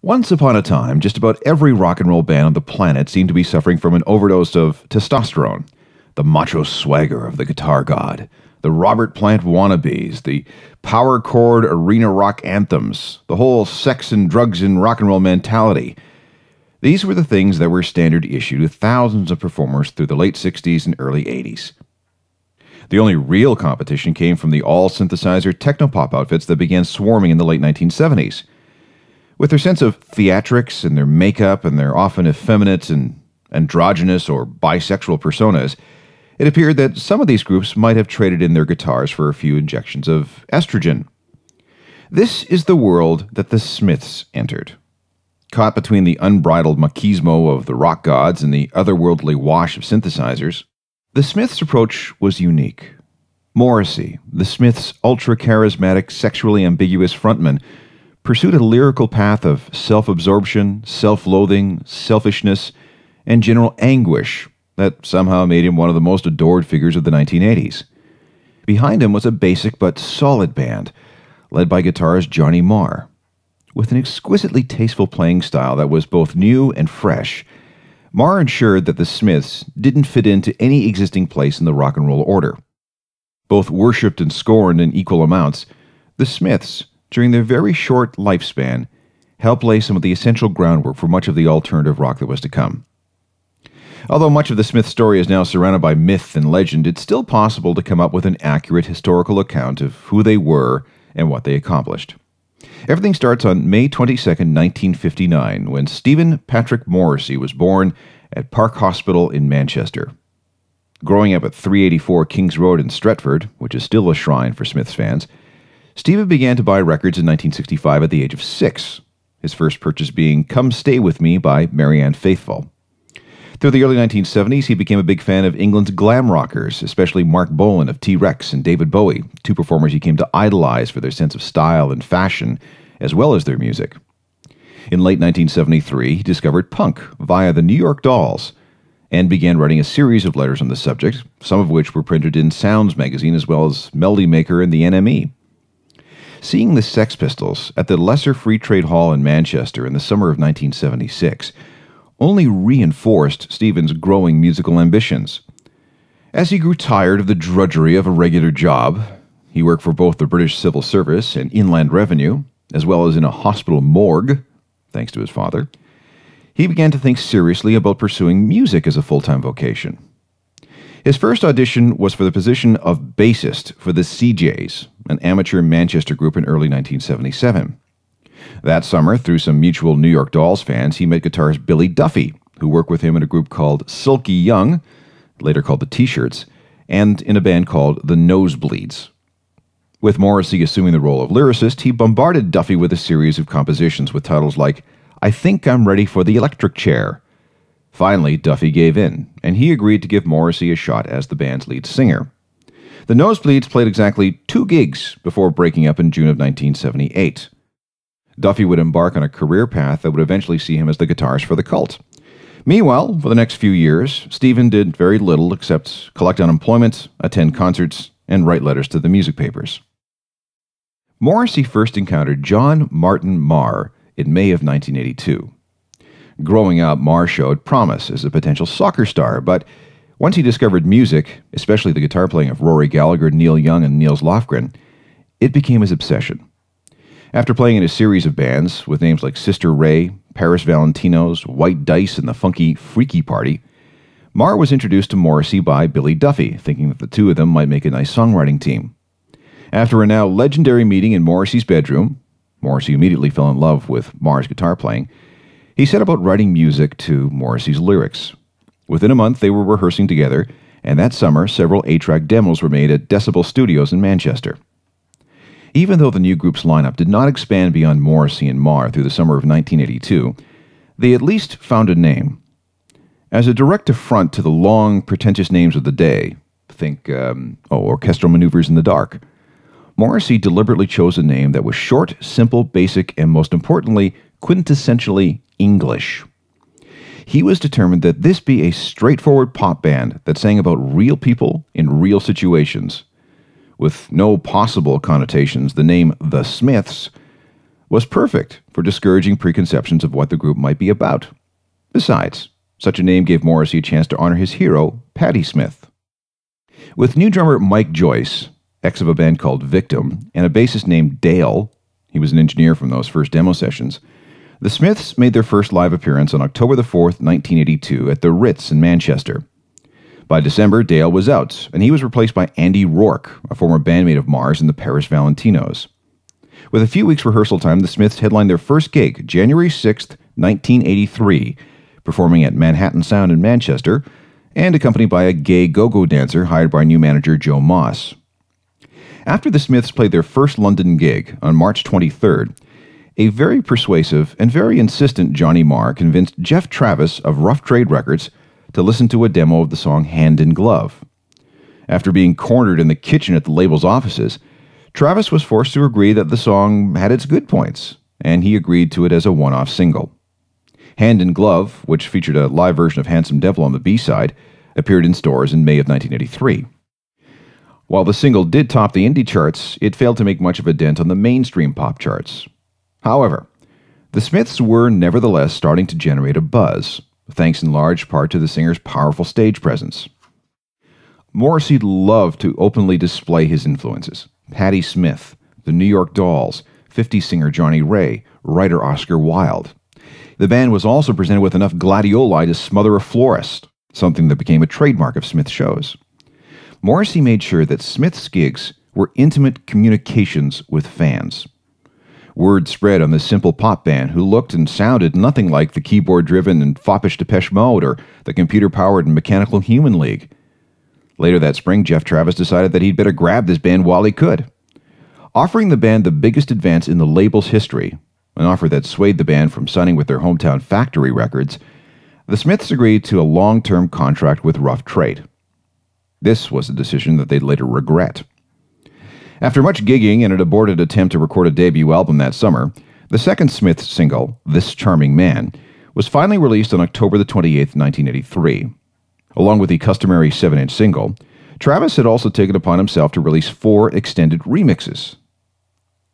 Once upon a time, just about every rock and roll band on the planet seemed to be suffering from an overdose of testosterone. The macho swagger of the guitar god, the Robert Plant wannabes, the power chord arena rock anthems, the whole sex and drugs and rock and roll mentality. These were the things that were standard issue to thousands of performers through the late 60s and early 80s. The only real competition came from the all-synthesizer techno-pop outfits that began swarming in the late 1970s. With their sense of theatrics and their makeup and their often effeminate and androgynous or bisexual personas, it appeared that some of these groups might have traded in their guitars for a few injections of estrogen. This is the world that the Smiths entered. Caught between the unbridled machismo of the rock gods and the otherworldly wash of synthesizers, the Smiths' approach was unique. Morrissey, the Smiths' ultra-charismatic, sexually ambiguous frontman, pursued a lyrical path of self-absorption, self-loathing, selfishness, and general anguish that somehow made him one of the most adored figures of the 1980s. Behind him was a basic but solid band, led by guitarist Johnny Marr. With an exquisitely tasteful playing style that was both new and fresh, Marr ensured that the Smiths didn't fit into any existing place in the rock and roll order. Both worshipped and scorned in equal amounts, the Smiths, during their very short lifespan, helped lay some of the essential groundwork for much of the alternative rock that was to come. Although much of the Smiths story is now surrounded by myth and legend, it's still possible to come up with an accurate historical account of who they were and what they accomplished. Everything starts on May 22, 1959, when Stephen Patrick Morrissey was born at Park Hospital in Manchester. Growing up at 384 Kings Road in Stretford, which is still a shrine for Smiths fans, Stephen began to buy records in 1965 at the age of 6, his first purchase being Come Stay With Me by Marianne Faithfull. Through the early 1970s, he became a big fan of England's glam rockers, especially Mark Bolan of T-Rex and David Bowie, two performers he came to idolize for their sense of style and fashion, as well as their music. In late 1973, he discovered punk via the New York Dolls, and began writing a series of letters on the subject, some of which were printed in Sounds magazine as well as Melody Maker and the NME. Seeing the Sex Pistols at the Lesser Free Trade Hall in Manchester in the summer of 1976 only reinforced Stephen's growing musical ambitions. As he grew tired of the drudgery of a regular job, he worked for both the British Civil Service and Inland Revenue, as well as in a hospital morgue, thanks to his father, he began to think seriously about pursuing music as a full-time vocation. His first audition was for the position of bassist for the CJs, an amateur Manchester group in early 1977. That summer, through some mutual New York Dolls fans, he met guitarist Billy Duffy, who worked with him in a group called Silky Young, later called the T-Shirts, and in a band called the Nosebleeds. With Morrissey assuming the role of lyricist, he bombarded Duffy with a series of compositions with titles like I Think I'm Ready for the Electric Chair. Finally, Duffy gave in, and he agreed to give Morrissey a shot as the band's lead singer. The Nosebleeds played exactly 2 gigs before breaking up in June of 1978. Duffy would embark on a career path that would eventually see him as the guitarist for the Cult. Meanwhile, for the next few years, Stephen did very little except collect unemployment, attend concerts, and write letters to the music papers. Morrissey first encountered John Martin Marr in May of 1982. Growing up, Marr showed promise as a potential soccer star, but once he discovered music, especially the guitar playing of Rory Gallagher, Neil Young, and Niels Lofgren, it became his obsession. After playing in a series of bands with names like Sister Ray, Paris Valentinos, White Dice, and the funky Freaky Party, Marr was introduced to Morrissey by Billy Duffy, thinking that the two of them might make a nice songwriting team. After a now legendary meeting in Morrissey's bedroom, Morrissey immediately fell in love with Marr's guitar playing. He set about writing music to Morrissey's lyrics. Within a month, they were rehearsing together, and that summer, several 8-track demos were made at Decibel Studios in Manchester. Even though the new group's lineup did not expand beyond Morrissey and Marr through the summer of 1982, they at least found a name. As a direct affront to the long, pretentious names of the day, think, Orchestral Maneuvers in the Dark, Morrissey deliberately chose a name that was short, simple, basic, and most importantly, quintessentially English. He was determined that this be a straightforward pop band that sang about real people in real situations. With no possible connotations, the name The Smiths was perfect for discouraging preconceptions of what the group might be about. Besides, such a name gave Morrissey a chance to honor his hero, Patti Smith. With new drummer Mike Joyce, ex of a band called Victim, and a bassist named Dale, he was an engineer from those first demo sessions, the Smiths made their first live appearance on October the 4th, 1982 at the Ritz in Manchester. By December, Dale was out, and he was replaced by Andy Rourke, a former bandmate of Mars in the Paris Valentinos. With a few weeks rehearsal time, the Smiths headlined their first gig, January 6th, 1983, performing at Manhattan Sound in Manchester, and accompanied by a gay go-go dancer hired by new manager Joe Moss. After the Smiths played their first London gig on March 23rd, a very persuasive and very insistent Johnny Marr convinced Jeff Travis of Rough Trade Records to listen to a demo of the song Hand in Glove. After being cornered in the kitchen at the label's offices, Travis was forced to agree that the song had its good points, and he agreed to it as a one-off single. Hand in Glove, which featured a live version of Handsome Devil on the B-side, appeared in stores in May of 1983. While the single did top the indie charts, it failed to make much of a dent on the mainstream pop charts. However, the Smiths were nevertheless starting to generate a buzz, thanks in large part to the singer's powerful stage presence. Morrissey loved to openly display his influences. Patti Smith, the New York Dolls, 50s singer Johnny Ray, writer Oscar Wilde. The band was also presented with enough gladioli to smother a florist, something that became a trademark of Smith shows. Morrissey made sure that Smith's gigs were intimate communications with fans. Word spread on this simple pop band who looked and sounded nothing like the keyboard-driven and foppish Depeche Mode or the computer-powered and mechanical Human League. Later that spring, Jeff Travis decided that he'd better grab this band while he could. Offering the band the biggest advance in the label's history, an offer that swayed the band from signing with their hometown Factory Records, the Smiths agreed to a long-term contract with Rough Trade. This was a decision that they'd later regret. After much gigging and an aborted attempt to record a debut album that summer, the second Smiths single, This Charming Man, was finally released on October the 28th, 1983. Along with the customary 7-inch single, Travis had also taken upon himself to release 4 extended remixes.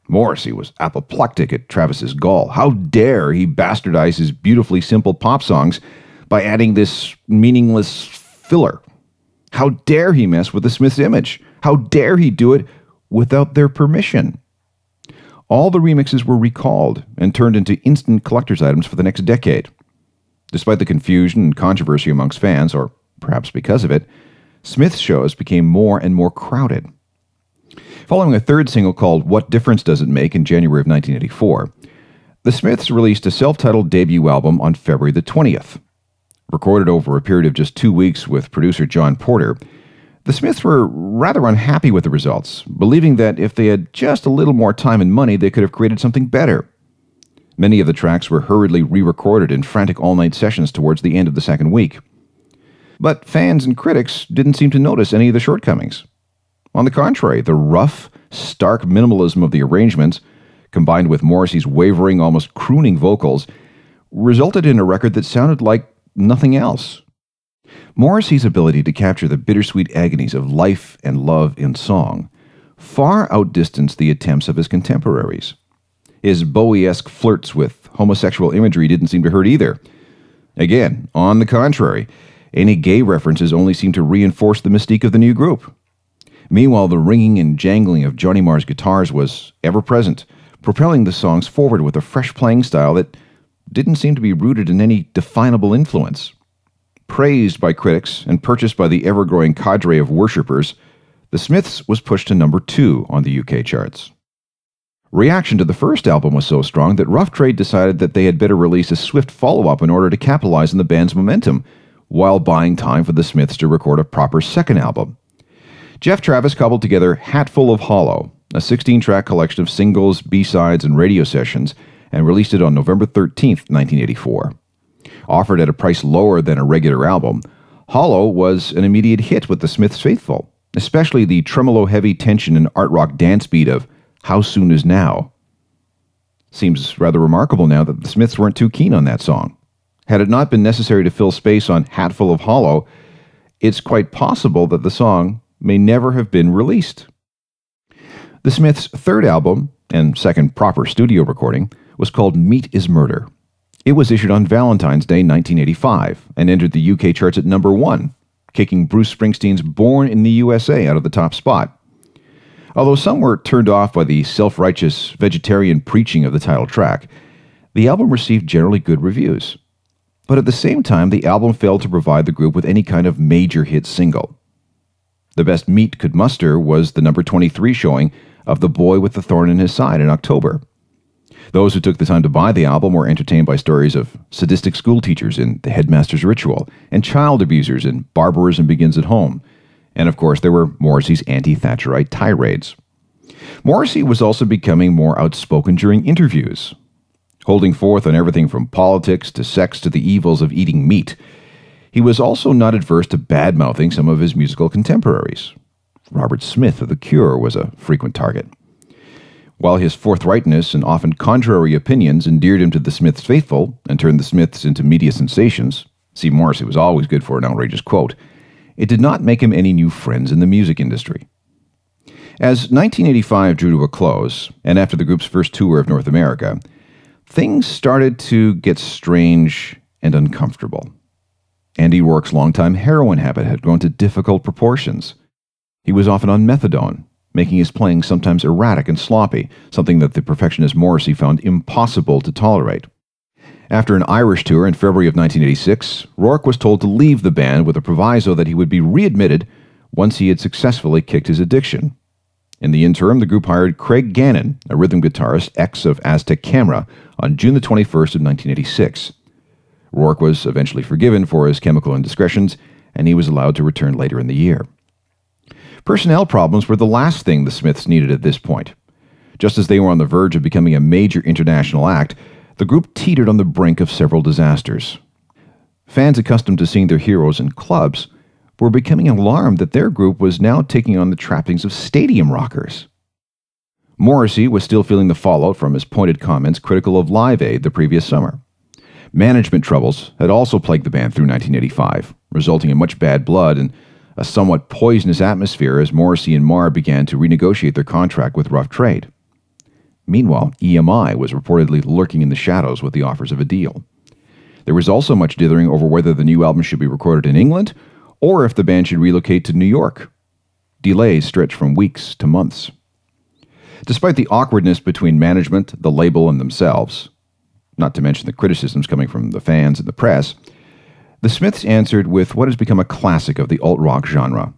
Morrissey was apoplectic at Travis's gall. How dare he bastardize his beautifully simple pop songs by adding this meaningless filler? How dare he mess with the Smiths' image? How dare he do it without their permission? All the remixes were recalled and turned into instant collector's items for the next decade. Despite the confusion and controversy amongst fans, or perhaps because of it, Smith's shows became more and more crowded. Following a third single called What Difference Does It Make in January of 1984, the Smiths released a self-titled debut album on February the 20th. Recorded over a period of just 2 weeks with producer John Porter, the Smiths were rather unhappy with the results, believing that if they had just a little more time and money, they could have created something better. Many of the tracks were hurriedly re-recorded in frantic all-night sessions towards the end of the second week. But fans and critics didn't seem to notice any of the shortcomings. On the contrary, the rough, stark minimalism of the arrangements, combined with Morrissey's wavering, almost crooning vocals, resulted in a record that sounded like nothing else. Morrissey's ability to capture the bittersweet agonies of life and love in song far outdistanced the attempts of his contemporaries. His Bowie-esque flirts with homosexual imagery didn't seem to hurt either. Again, on the contrary, any gay references only seemed to reinforce the mystique of the new group. Meanwhile, the ringing and jangling of Johnny Marr's guitars was ever present, propelling the songs forward with a fresh playing style that didn't seem to be rooted in any definable influence. Praised by critics and purchased by the ever-growing cadre of worshippers, The Smiths was pushed to number 2 on the UK charts. Reaction to the first album was so strong that Rough Trade decided that they had better release a swift follow-up in order to capitalize on the band's momentum, while buying time for the Smiths to record a proper second album. Jeff Travis cobbled together Hatful of Hollow, a 16-track collection of singles, B-sides, and radio sessions, and released it on November 13th, 1984. Offered at a price lower than a regular album, Hollow was an immediate hit with the Smiths faithful, especially the tremolo-heavy tension and art rock dance beat of How Soon Is Now. Seems rather remarkable now that the Smiths weren't too keen on that song. Had it not been necessary to fill space on Hatful of Hollow, it's quite possible that the song may never have been released. The Smiths' third album, and second proper studio recording, was called Meat is Murder. It was issued on Valentine's Day 1985 and entered the UK charts at number 1, kicking Bruce Springsteen's Born in the USA out of the top spot. Although some were turned off by the self-righteous vegetarian preaching of the title track, the album received generally good reviews. But at the same time, the album failed to provide the group with any kind of major hit single. The best Meat could muster was the number 23 showing of The Boy with the Thorn in His Side in October. Those who took the time to buy the album were entertained by stories of sadistic schoolteachers in The Headmaster's Ritual and child abusers in Barbarism Begins at Home. And of course, there were Morrissey's anti-Thatcherite tirades. Morrissey was also becoming more outspoken during interviews, holding forth on everything from politics to sex to the evils of eating meat. He was also not adverse to bad-mouthing some of his musical contemporaries. Robert Smith of The Cure was a frequent target. While his forthrightness and often contrary opinions endeared him to the Smiths faithful and turned the Smiths into media sensations, see, Morrissey was always good for an outrageous quote, it did not make him any new friends in the music industry. As 1985 drew to a close, and after the group's first tour of North America, things started to get strange and uncomfortable. Andy Rourke's longtime heroin habit had grown to difficult proportions. He was often on methadone, making his playing sometimes erratic and sloppy, something that the perfectionist Morrissey found impossible to tolerate. After an Irish tour in February of 1986, Rourke was told to leave the band with a proviso that he would be readmitted once he had successfully kicked his addiction. In the interim, the group hired Craig Gannon, a rhythm guitarist, ex of Aztec Camera, on June the 21st of 1986. Rourke was eventually forgiven for his chemical indiscretions, and he was allowed to return later in the year. Personnel problems were the last thing the Smiths needed at this point. Just as they were on the verge of becoming a major international act, the group teetered on the brink of several disasters. Fans accustomed to seeing their heroes in clubs were becoming alarmed that their group was now taking on the trappings of stadium rockers. Morrissey was still feeling the fallout from his pointed comments critical of Live Aid the previous summer. Management troubles had also plagued the band through 1985, resulting in much bad blood and a somewhat poisonous atmosphere as Morrissey and Marr began to renegotiate their contract with Rough Trade. Meanwhile, EMI was reportedly lurking in the shadows with the offers of a deal. There was also much dithering over whether the new album should be recorded in England or if the band should relocate to New York. Delays stretched from weeks to months. Despite the awkwardness between management, the label, and themselves, not to mention the criticisms coming from the fans and the press, the Smiths answered with what has become a classic of the alt-rock genre.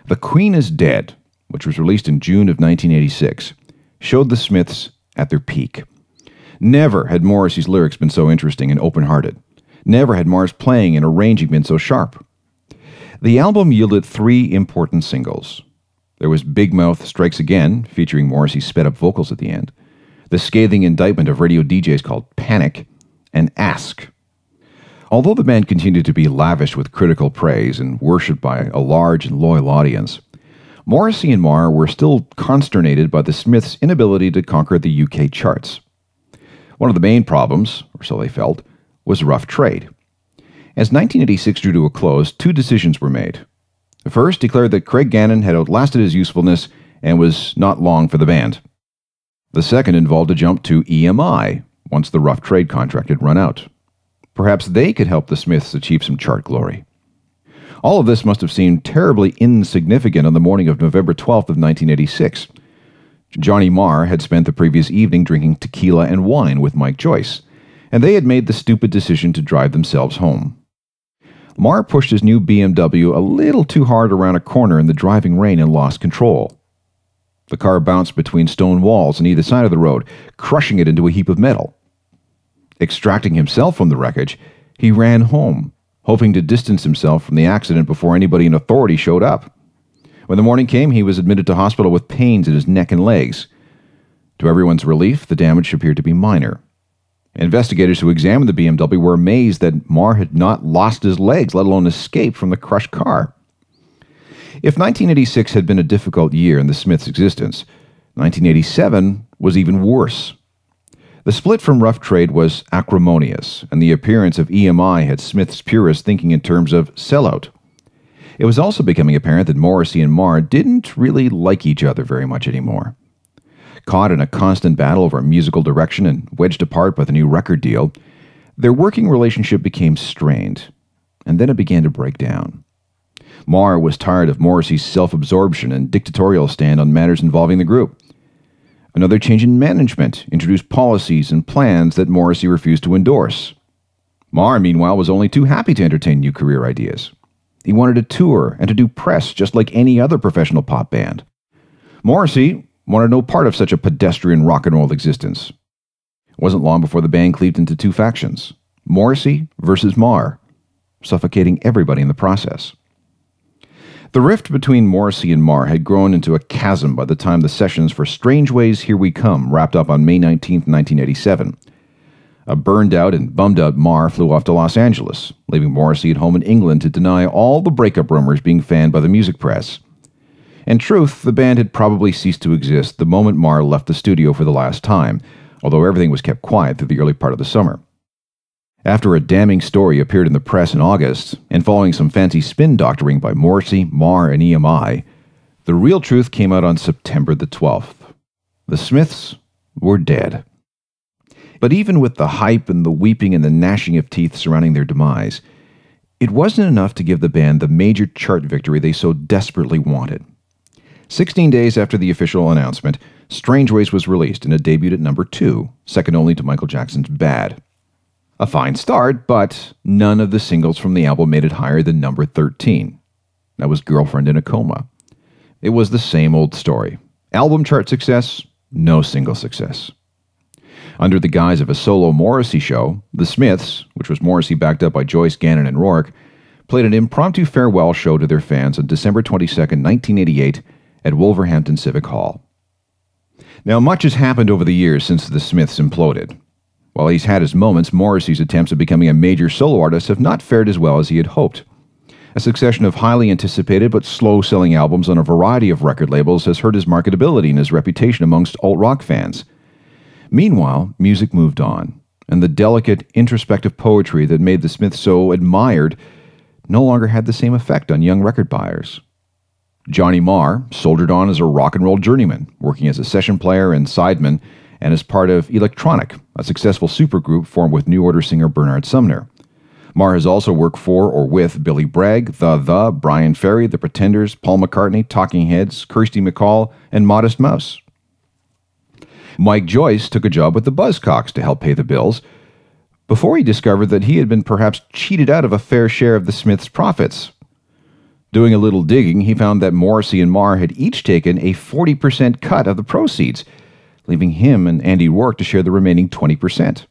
The Queen is Dead, which was released in June of 1986, showed the Smiths at their peak. Never had Morrissey's lyrics been so interesting and open-hearted. Never had Marr's playing and arranging been so sharp. The album yielded 3 important singles. There was Big Mouth Strikes Again, featuring Morrissey's sped-up vocals at the end, the scathing indictment of radio DJs called Panic, and Ask. Although the band continued to be lavish with critical praise and worshipped by a large and loyal audience, Morrissey and Marr were still consternated by the Smiths' inability to conquer the UK charts. One of the main problems, or so they felt, was Rough Trade. As 1986 drew to a close, 2 decisions were made. The first declared that Craig Gannon had outlasted his usefulness and was not long for the band. The second involved a jump to EMI once the Rough Trade contract had run out. Perhaps they could help the Smiths achieve some chart glory. All of this must have seemed terribly insignificant on the morning of November 12th of 1986. Johnny Marr had spent the previous evening drinking tequila and wine with Mike Joyce, and they had made the stupid decision to drive themselves home. Marr pushed his new BMW a little too hard around a corner in the driving rain and lost control. The car bounced between stone walls on either side of the road, crushing it into a heap of metal. Extracting himself from the wreckage, he ran home, hoping to distance himself from the accident before anybody in authority showed up. When the morning came, he was admitted to hospital with pains in his neck and legs. To everyone's relief, the damage appeared to be minor. Investigators who examined the BMW were amazed that Marr had not lost his legs, let alone escaped from the crushed car. If 1986 had been a difficult year in the Smiths' existence, 1987 was even worse. The split from Rough Trade was acrimonious, and the appearance of EMI had Smiths purists thinking in terms of sellout. It was also becoming apparent that Morrissey and Marr didn't really like each other very much anymore. Caught in a constant battle over musical direction and wedged apart by the new record deal, their working relationship became strained, and then it began to break down. Marr was tired of Morrissey's self-absorption and dictatorial stand on matters involving the group. Another change in management introduced policies and plans that Morrissey refused to endorse. Marr, meanwhile, was only too happy to entertain new career ideas. He wanted to tour and to do press just like any other professional pop band. Morrissey wanted no part of such a pedestrian rock and roll existence. It wasn't long before the band cleaved into two factions, Morrissey versus Marr, suffocating everybody in the process. The rift between Morrissey and Marr had grown into a chasm by the time the sessions for Strange Ways, Here We Come wrapped up on May 19, 1987. A burned-out and bummed-out Marr flew off to Los Angeles, leaving Morrissey at home in England to deny all the breakup rumors being fanned by the music press. In truth, the band had probably ceased to exist the moment Marr left the studio for the last time, although everything was kept quiet through the early part of the summer. After a damning story appeared in the press in August, and following some fancy spin doctoring by Morrissey, Marr, and EMI, the real truth came out on September the 12th. The Smiths were dead. But even with the hype and the weeping and the gnashing of teeth surrounding their demise, it wasn't enough to give the band the major chart victory they so desperately wanted. 16 days after the official announcement, Strange Ways was released and it debuted at number 2, second only to Michael Jackson's Bad. A fine start, but none of the singles from the album made it higher than number 13. That was Girlfriend in a Coma. It was the same old story. Album chart success, no single success. Under the guise of a solo Morrissey show, The Smiths, which was Morrissey backed up by Joyce, Gannon, and Rourke, played an impromptu farewell show to their fans on December 22, 1988, at Wolverhampton Civic Hall. Now, much has happened over the years since the Smiths imploded. While he's had his moments, Morrissey's attempts at becoming a major solo artist have not fared as well as he had hoped. A succession of highly anticipated but slow-selling albums on a variety of record labels has hurt his marketability and his reputation amongst alt-rock fans. Meanwhile, music moved on, and the delicate, introspective poetry that made the Smiths so admired no longer had the same effect on young record buyers. Johnny Marr soldiered on as a rock and roll journeyman, working as a session player and sideman, and as part of Electronic, a successful supergroup formed with New Order singer Bernard Sumner. Marr has also worked for or with Billy Bragg, The, Brian Ferry, The Pretenders, Paul McCartney, Talking Heads, Kirsty MacColl, and Modest Mouse. Mike Joyce took a job with the Buzzcocks to help pay the bills, before he discovered that he had been perhaps cheated out of a fair share of the Smiths' profits. Doing a little digging, he found that Morrissey and Marr had each taken a 40% cut of the proceeds, leaving him and Andy Rourke to share the remaining 20%.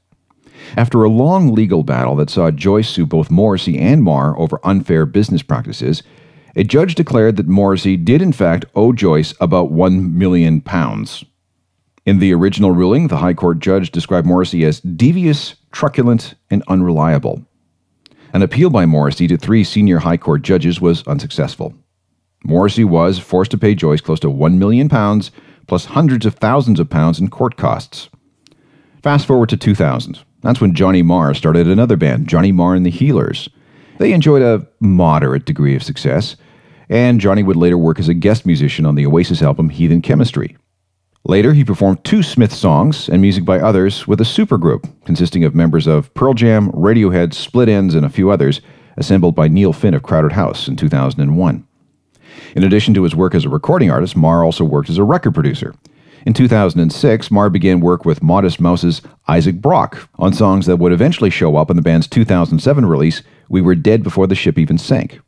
After a long legal battle that saw Joyce sue both Morrissey and Marr over unfair business practices, a judge declared that Morrissey did in fact owe Joyce about £1 million. In the original ruling, the High Court judge described Morrissey as devious, truculent, and unreliable. An appeal by Morrissey to 3 senior High Court judges was unsuccessful. Morrissey was forced to pay Joyce close to £1 million, plus hundreds of thousands of pounds in court costs. Fast forward to 2000. That's when Johnny Marr started another band, Johnny Marr and the Healers. They enjoyed a moderate degree of success, and Johnny would later work as a guest musician on the Oasis album Heathen Chemistry. Later, he performed 2 Smith songs and music by others with a supergroup consisting of members of Pearl Jam, Radiohead, Split Enz, and a few others, assembled by Neil Finn of Crowded House in 2001. In addition to his work as a recording artist, Marr also worked as a record producer. In 2006, Marr began work with Modest Mouse's Isaac Brock on songs that would eventually show up on the band's 2007 release, We Were Dead Before the Ship Even Sank.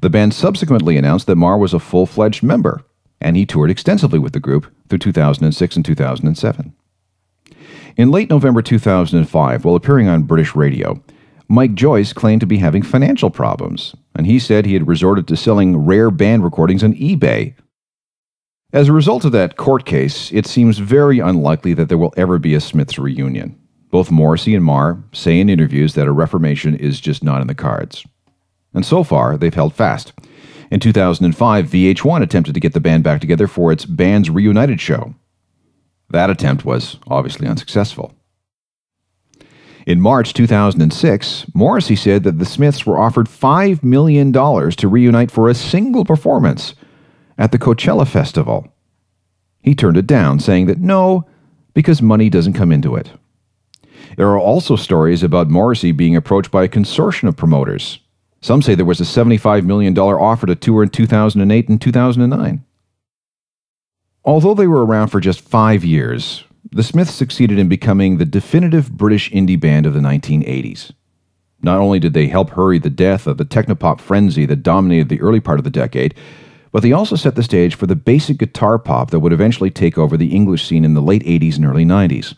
The band subsequently announced that Marr was a full-fledged member, and he toured extensively with the group through 2006 and 2007. In late November 2005, while appearing on British radio, Mike Joyce claimed to be having financial problems, and he said he had resorted to selling rare band recordings on eBay. As a result of that court case, it seems very unlikely that there will ever be a Smiths reunion. Both Morrissey and Marr say in interviews that a reformation is just not in the cards. And so far, they've held fast. In 2005, VH1 attempted to get the band back together for its Bands Reunited show. That attempt was obviously unsuccessful. In March 2006, Morrissey said that the Smiths were offered $5 million to reunite for a single performance at the Coachella Festival. He turned it down, saying that no, because money doesn't come into it. There are also stories about Morrissey being approached by a consortium of promoters. Some say there was a $75 million offer to tour in 2008 and 2009. Although they were around for just 5 years, the Smiths succeeded in becoming the definitive British indie band of the 1980s. Not only did they help hurry the death of the technopop frenzy that dominated the early part of the decade, but they also set the stage for the basic guitar pop that would eventually take over the English scene in the late 80s and early 90s.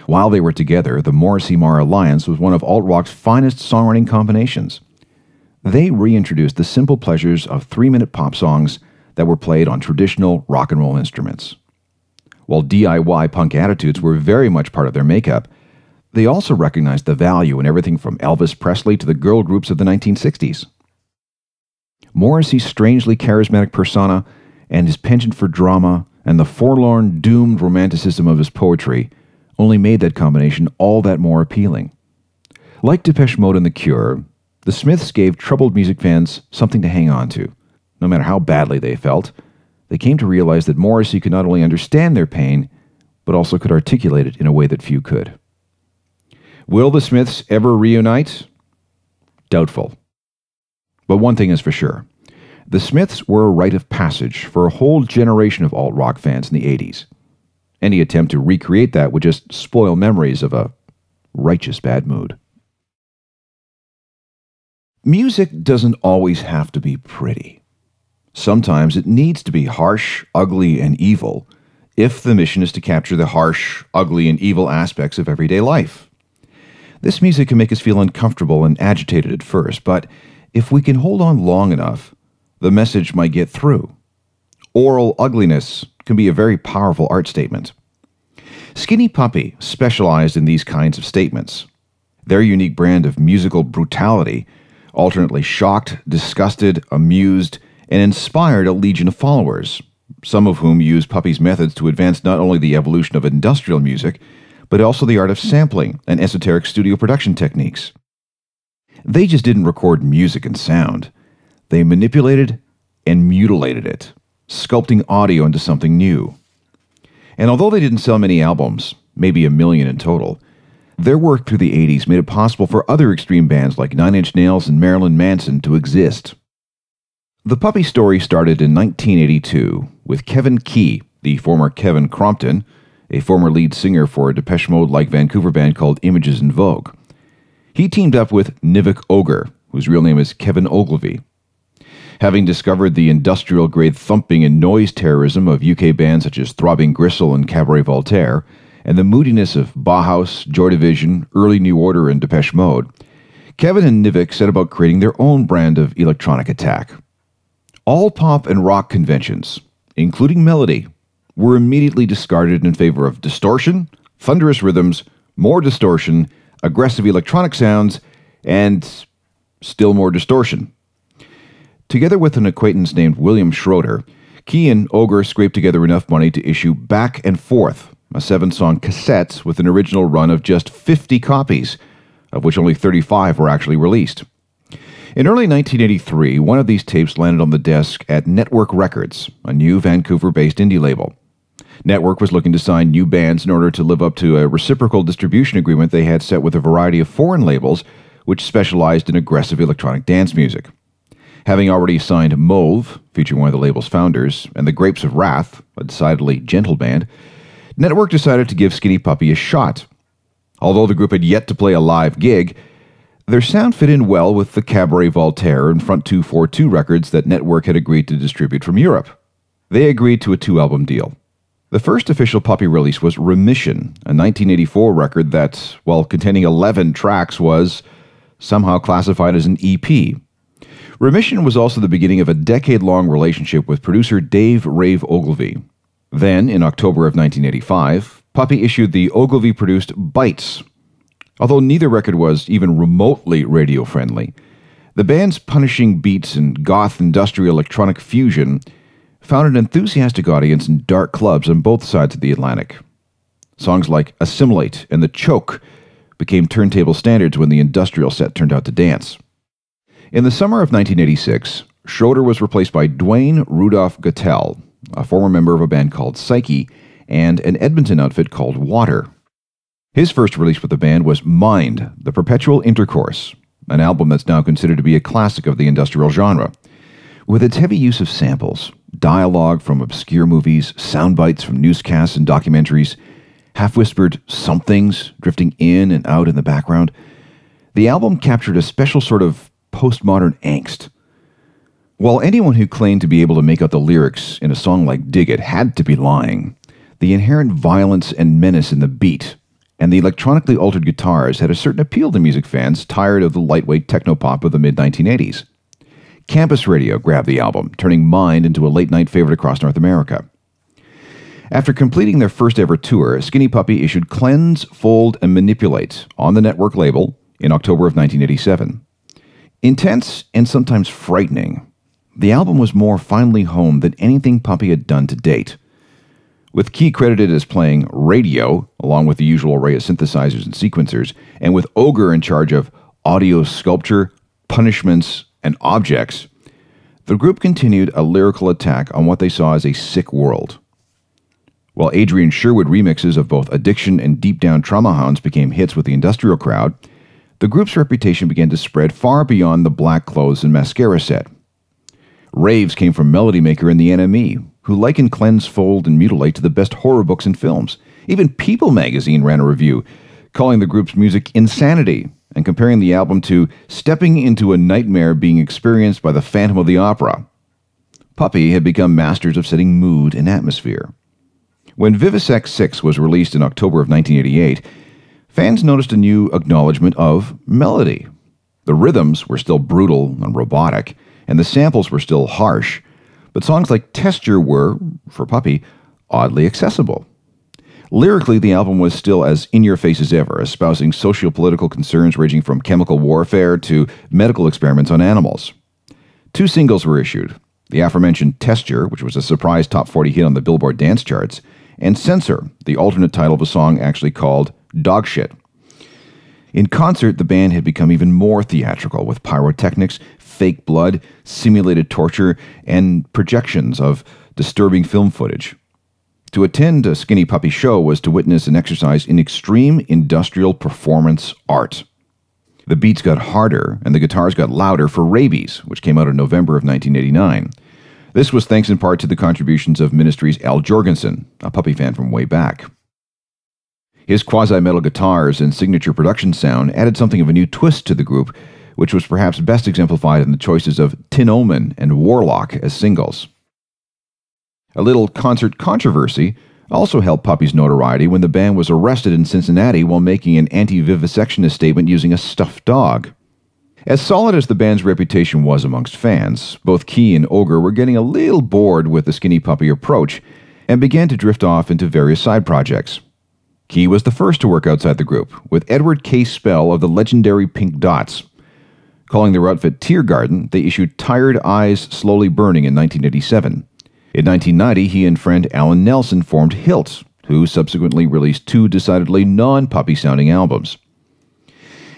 While they were together, the Morrissey-Marr alliance was one of alt-rock's finest songwriting combinations. They reintroduced the simple pleasures of 3-minute pop songs that were played on traditional rock and roll instruments. While DIY punk attitudes were very much part of their makeup, they also recognized the value in everything from Elvis Presley to the girl groups of the 1960s. Morrissey's strangely charismatic persona and his penchant for drama and the forlorn, doomed romanticism of his poetry only made that combination all that more appealing. Like Depeche Mode and The Cure, the Smiths gave troubled music fans something to hang on to. No matter how badly they felt, they came to realize that Morrissey could not only understand their pain, but also could articulate it in a way that few could. Will the Smiths ever reunite? Doubtful. But one thing is for sure. The Smiths were a rite of passage for a whole generation of alt-rock fans in the 80s. Any attempt to recreate that would just spoil memories of a righteous bad mood. Music doesn't always have to be pretty. Sometimes it needs to be harsh, ugly, and evil if the mission is to capture the harsh, ugly, and evil aspects of everyday life. This music can make us feel uncomfortable and agitated at first, but if we can hold on long enough, the message might get through. Oral ugliness can be a very powerful art statement. Skinny Puppy specialized in these kinds of statements. Their unique brand of musical brutality alternately shocked, disgusted, amused, and inspired a legion of followers, some of whom used Puppy's methods to advance not only the evolution of industrial music, but also the art of sampling and esoteric studio production techniques. They just didn't record music and sound. They manipulated and mutilated it, sculpting audio into something new. And although they didn't sell many albums, maybe 1 million in total, their work through the 80s made it possible for other extreme bands like Nine Inch Nails and Marilyn Manson to exist. The Puppy story started in 1982 with Kevin Key, the former Kevin Crompton, a former lead singer for a Depeche Mode-like Vancouver band called Images in Vogue. He teamed up with Nivek Ogre, whose real name is Kevin Ogilvie. Having discovered the industrial-grade thumping and noise terrorism of UK bands such as Throbbing Gristle and Cabaret Voltaire, and the moodiness of Bauhaus, Joy Division, Early New Order, and Depeche Mode, Kevin and Nivek set about creating their own brand of electronic attack. All pop and rock conventions, including melody, were immediately discarded in favor of distortion, thunderous rhythms, more distortion, aggressive electronic sounds, and still more distortion. Together with an acquaintance named William Schroeder, Key and Ogre scraped together enough money to issue Back and Forth, a 7-song cassette with an original run of just 50 copies, of which only 35 were actually released. In early 1983, one of these tapes landed on the desk at Network Records, a new Vancouver-based indie label. Network was looking to sign new bands in order to live up to a reciprocal distribution agreement they had set with a variety of foreign labels which specialized in aggressive electronic dance music. Having already signed Mauve, featuring one of the label's founders, and the Grapes of Wrath, a decidedly gentle band, Network decided to give Skinny Puppy a shot. Although the group had yet to play a live gig, their sound fit in well with the Cabaret Voltaire and Front 242 records that Network had agreed to distribute from Europe. They agreed to a 2-album deal. The first official Puppy release was Remission, a 1984 record that, while containing 11 tracks, was somehow classified as an EP. Remission was also the beginning of a decade-long relationship with producer Dave Rave Ogilvie. Then, in October of 1985, Puppy issued the Ogilvie-produced Bites. Although neither record was even remotely radio-friendly, the band's punishing beats and goth industrial electronic fusion found an enthusiastic audience in dark clubs on both sides of the Atlantic. Songs like Assimilate and The Choke became turntable standards when the industrial set turned out to dance. In the summer of 1986, Schroeder was replaced by Dwayne Rudolph Gattel, a former member of a band called Psyche, and an Edmonton outfit called Water. His first release with the band was Mind, The Perpetual Intercourse, an album that's now considered to be a classic of the industrial genre. With its heavy use of samples, dialogue from obscure movies, sound bites from newscasts and documentaries, half-whispered somethings drifting in and out in the background, the album captured a special sort of postmodern angst. While anyone who claimed to be able to make out the lyrics in a song like Dig It had to be lying, the inherent violence and menace in the beat and the electronically altered guitars had a certain appeal to music fans tired of the lightweight technopop of the mid-1980s. Campus Radio grabbed the album, turning Mind into a late-night favorite across North America. After completing their first-ever tour, Skinny Puppy issued Cleanse, Fold, and Manipulate on the Network label in October of 1987. Intense and sometimes frightening, the album was more finely honed than anything Puppy had done to date. With Key credited as playing radio, along with the usual array of synthesizers and sequencers, and with Ogre in charge of audio sculpture, punishments, and objects, the group continued a lyrical attack on what they saw as a sick world. While Adrian Sherwood remixes of both Addiction and Deep Down Trauma Hounds became hits with the industrial crowd, the group's reputation began to spread far beyond the black clothes and mascara set. Raves came from Melody Maker and the NME, who likened Cleanse, Fold, and Mutilate to the best horror books and films. Even People magazine ran a review, calling the group's music insanity and comparing the album to stepping into a nightmare being experienced by the Phantom of the Opera. Puppy had become masters of setting mood and atmosphere. When Vivisect 6 was released in October of 1988, fans noticed a new acknowledgement of melody. The rhythms were still brutal and robotic, and the samples were still harsh, but songs like Texture were, for Puppy, oddly accessible. Lyrically, the album was still as in-your-face as ever, espousing socio-political concerns ranging from chemical warfare to medical experiments on animals. 2 singles were issued, the aforementioned Texture, which was a surprise top 40 hit on the Billboard dance charts, and Censor, the alternate title of a song actually called Dog Shit. In concert, the band had become even more theatrical, with pyrotechnics, fake blood, simulated torture, and projections of disturbing film footage. To attend a Skinny Puppy show was to witness an exercise in extreme industrial performance art. The beats got harder, and the guitars got louder for Rabies, which came out in November of 1989. This was thanks in part to the contributions of Ministry's Al Jorgensen, a Puppy fan from way back. His quasi-metal guitars and signature production sound added something of a new twist to the group, which was perhaps best exemplified in the choices of Tin Omen and Warlock as singles. A little concert controversy also helped Puppy's notoriety when the band was arrested in Cincinnati while making an anti-vivisectionist statement using a stuffed dog. As solid as the band's reputation was amongst fans, both Key and Ogre were getting a little bored with the Skinny Puppy approach and began to drift off into various side projects. Key was the first to work outside the group, with Edward K. Spell of the legendary Pink Dots. Calling their outfit Tear Garden, they issued Tired Eyes Slowly Burning in 1987. In 1990, he and friend Alan Nelson formed Hilt, who subsequently released 2 decidedly non-puppy-sounding albums.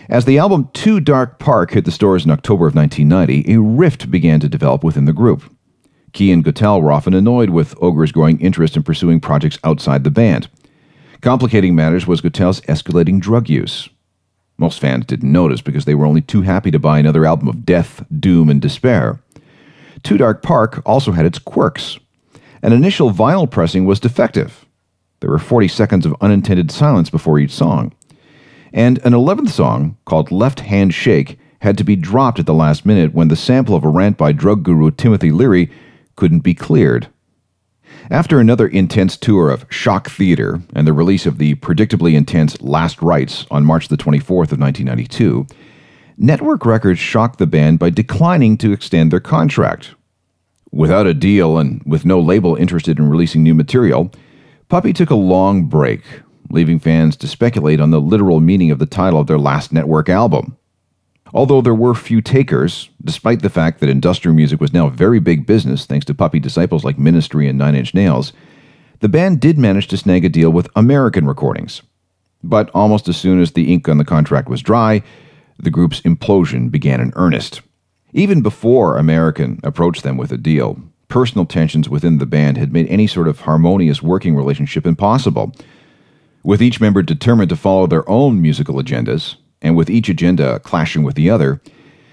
As the album Too Dark Park hit the stores in October of 1990, a rift began to develop within the group. Key and Gottel were often annoyed with Ogre's growing interest in pursuing projects outside the band. Complicating matters was Gottel's escalating drug use. Most fans didn't notice because they were only too happy to buy another album of death, doom, and despair. Too Dark Park also had its quirks. An initial vinyl pressing was defective. There were 40 seconds of unintended silence before each song. And an 11th song, called Left Hand Shake, had to be dropped at the last minute when the sample of a rant by drug guru Timothy Leary couldn't be cleared. After another intense tour of shock theater and the release of the predictably intense Last Rites on March the 24th of 1992, Network Records shocked the band by declining to extend their contract. Without a deal and with no label interested in releasing new material, Puppy took a long break, leaving fans to speculate on the literal meaning of the title of their last Network album. Although there were few takers, despite the fact that industrial music was now very big business thanks to Puppy disciples like Ministry and Nine Inch Nails, the band did manage to snag a deal with American Recordings. But almost as soon as the ink on the contract was dry, the group's implosion began in earnest. Even before American approached them with a deal, personal tensions within the band had made any sort of harmonious working relationship impossible. With each member determined to follow their own musical agendas, and with each agenda clashing with the other,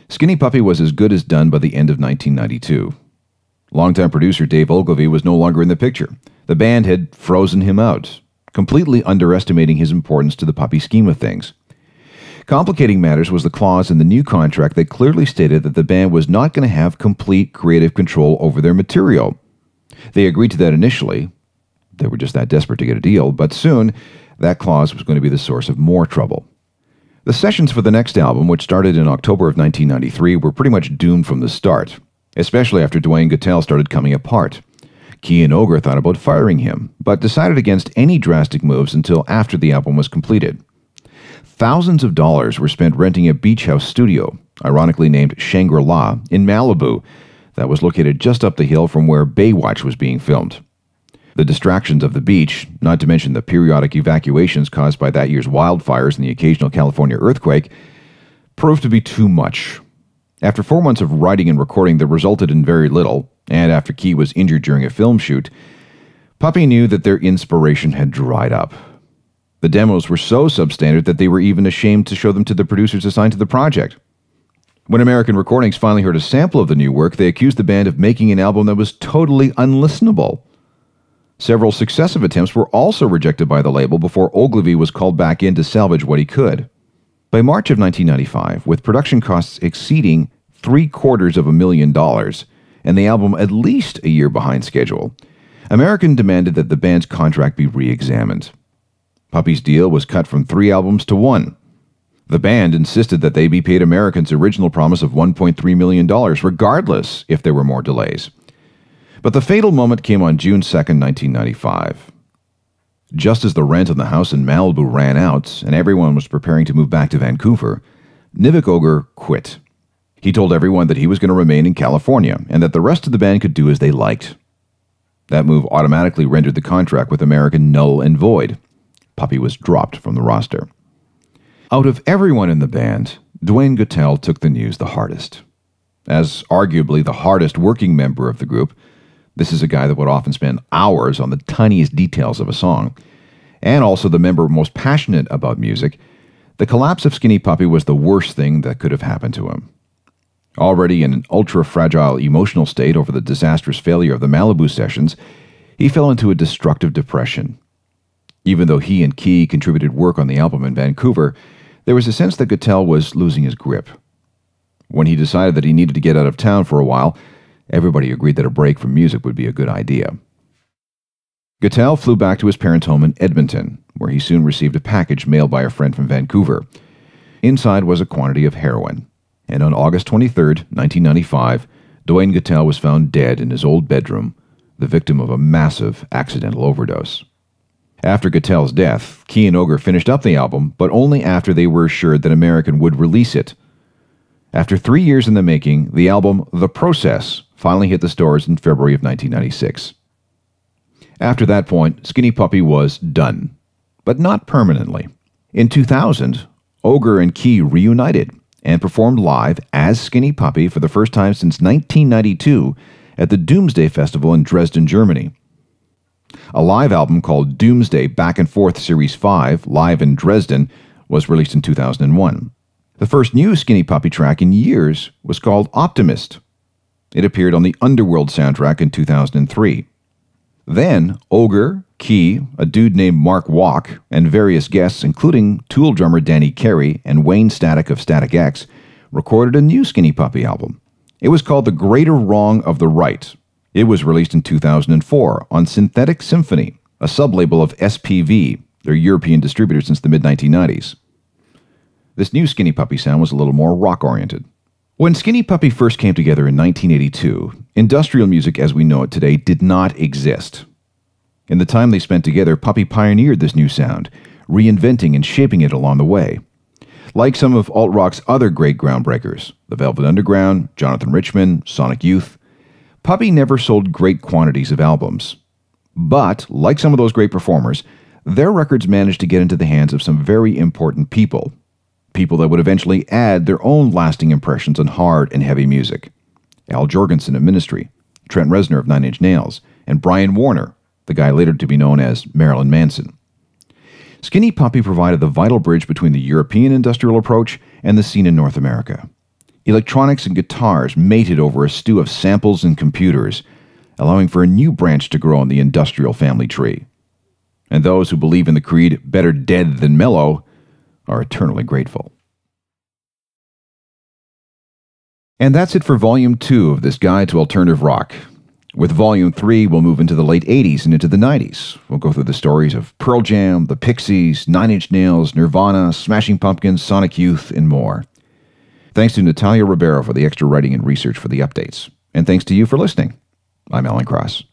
Skinny Puppy was as good as done by the end of 1992. Longtime producer Dave Ogilvy was no longer in the picture. The band had frozen him out, completely underestimating his importance to the Puppy scheme of things. Complicating matters was the clause in the new contract that clearly stated that the band was not going to have complete creative control over their material. They agreed to that initially. They were just that desperate to get a deal, but soon that clause was going to be the source of more trouble. The sessions for the next album, which started in October of 1993, were pretty much doomed from the start, especially after Dwayne Guttel started coming apart. Key and Ogre thought about firing him, but decided against any drastic moves until after the album was completed. Thousands of dollars were spent renting a beach house studio, ironically named Shangri-La, in Malibu, that was located just up the hill from where Baywatch was being filmed. The distractions of the beach, not to mention the periodic evacuations caused by that year's wildfires and the occasional California earthquake, proved to be too much. After 4 months of writing and recording that resulted in very little, and after Key was injured during a film shoot, Puppy knew that their inspiration had dried up. The demos were so substandard that they were even ashamed to show them to the producers assigned to the project. When American Recordings finally heard a sample of the new work, they accused the band of making an album that was totally unlistenable. Several successive attempts were also rejected by the label before Ogilvy was called back in to salvage what he could. By March of 1995, with production costs exceeding $750,000 and the album at least a year behind schedule, American demanded that the band's contract be re-examined. Puppy's deal was cut from 3 albums to 1. The band insisted that they be paid American's original promise of $1.3 million, regardless if there were more delays. But the fatal moment came on June 2, 1995. Just as the rent on the house in Malibu ran out and everyone was preparing to move back to Vancouver, Nivek Ogre quit. He told everyone that he was going to remain in California and that the rest of the band could do as they liked. That move automatically rendered the contract with American null and void. Puppy was dropped from the roster. Out of everyone in the band, Dwayne Guttel took the news the hardest. As arguably the hardest working member of the group, this is a guy that would often spend hours on the tiniest details of a song, and also the member most passionate about music. The collapse of Skinny Puppy was the worst thing that could have happened to him. Already in an ultra-fragile emotional state over the disastrous failure of the Malibu sessions, he fell into a destructive depression. Even though he and Key contributed work on the album in Vancouver, there was a sense that Guttel was losing his grip. When he decided that he needed to get out of town for a while, everybody agreed that a break from music would be a good idea. Guttel flew back to his parents' home in Edmonton, where he soon received a package mailed by a friend from Vancouver. Inside was a quantity of heroin, and on August 23, 1995, Dwayne Guttel was found dead in his old bedroom, the victim of a massive accidental overdose. After Guttel's death, Key and Ogre finished up the album, but only after they were assured that American would release it. After 3 years in the making, the album The Process finally hit the stores in February of 1996. After that point, Skinny Puppy was done, but not permanently. In 2000, Ogre and Key reunited and performed live as Skinny Puppy for the first time since 1992 at the Doomsday Festival in Dresden, Germany. A live album called Doomsday Back and Forth Series 5, Live in Dresden, was released in 2001. The first new Skinny Puppy track in years was called Optimist. It appeared on the Underworld soundtrack in 2003. Then, Ogre, Key, a dude named Mark Walk, and various guests, including Tool drummer Danny Carey and Wayne Static of Static X, recorded a new Skinny Puppy album. It was called The Greater Wrong of the Right. It was released in 2004 on Synthetic Symphony, a sublabel of SPV, their European distributor since the mid-1990s. This new Skinny Puppy sound was a little more rock-oriented. When Skinny Puppy first came together in 1982, industrial music as we know it today did not exist. In the time they spent together, Puppy pioneered this new sound, reinventing and shaping it along the way. Like some of alt-rock's other great groundbreakers, The Velvet Underground, Jonathan Richman, Sonic Youth, Puppy never sold great quantities of albums. But, like some of those great performers, their records managed to get into the hands of some very important people. People that would eventually add their own lasting impressions on hard and heavy music. Al Jourgensen of Ministry, Trent Reznor of Nine Inch Nails, and Brian Warner, the guy later to be known as Marilyn Manson. Skinny Puppy provided the vital bridge between the European industrial approach and the scene in North America. Electronics and guitars mated over a stew of samples and computers, allowing for a new branch to grow in the industrial family tree. And those who believe in the creed, better dead than mellow, are eternally grateful. And that's it for Volume 2 of this Guide to Alternative Rock. With Volume 3, we'll move into the late 80s and into the 90s. We'll go through the stories of Pearl Jam, the Pixies, Nine Inch Nails, Nirvana, Smashing Pumpkins, Sonic Youth, and more. Thanks to Natalia Ribeiro for the extra writing and research for the updates. And thanks to you for listening. I'm Alan Cross.